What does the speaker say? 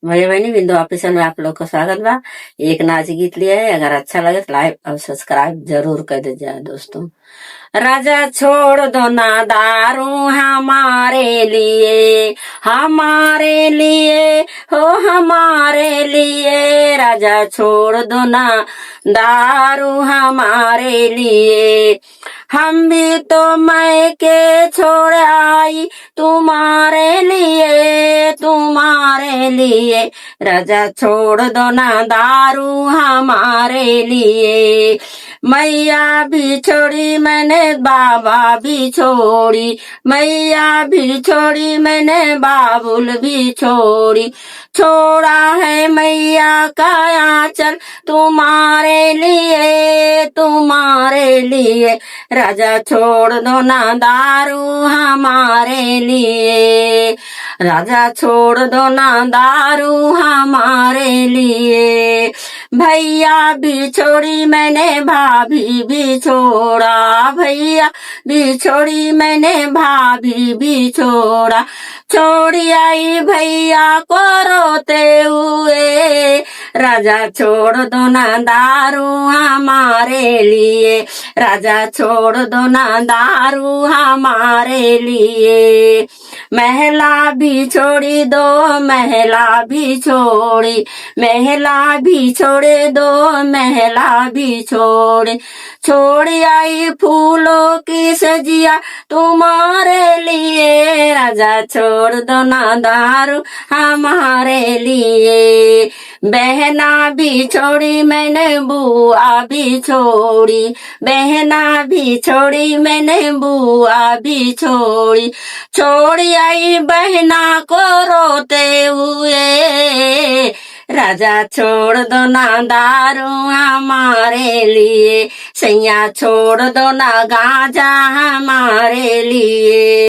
मेरे बहनी बिंदु ऑफिसर में आप लोग का स्वागत बा। एक नाच गीत लिया है, अगर अच्छा लगे तो लाइक और सब्सक्राइब जरूर कर दीजिए दोस्तों। राजा छोड़ दो ना दारू हमारे लिए, हमारे लिए हो हमारे लिए। राजा छोड़ दो ना दारू हमारे लिए। हम भी तो मैके छोड़ आई तुम्हारे लिए, तुम्हारे लिए। राजा छोड़ दो ना दारू हमारे लिए। मैया भी छोड़ी मैंने, बाबा भी छोड़ी, मैया भी छोड़ी मैंने, बाबुल भी छोड़ी। छोड़ा है मैया का आंचल तुम्हारे लिए, तुम्हारे लिए। राजा छोड़ दो ना दारू हमारे लिए, राजा छोड़ दो ना दारू हमारे लिए। भैया भी छोड़ी मैंने, भाभी भी छोड़ा, भैया भी छोड़ी मैंने, भाभी भी छोड़ा। छोड़ी आई भैया को रोते हुए। राजा छोड़ दो ना दारू हमारे लिए, राजा छोड़ दो ना दारू हमारे लिए। महिला भी छोड़ी दो, महिला भी छोड़ी, महिला भी छोड़े दो, महिला भी छोड़ी। छोड़ी आई फूलों की सजिया तुम्हारे लिए। राजा छोड़ दो ना दारू हमारे लिए। बहना भी छोड़ी मैंने, बुआ भी छोड़ी, बहना भी छोड़ी मैंने, बुआ भी छोड़ी। छोड़ी आई बहना को रोते हुए। राजा छोड़ दो ना दारू हमारे लिए, सैया छोड़ दो ना गांजा हमारे लिए।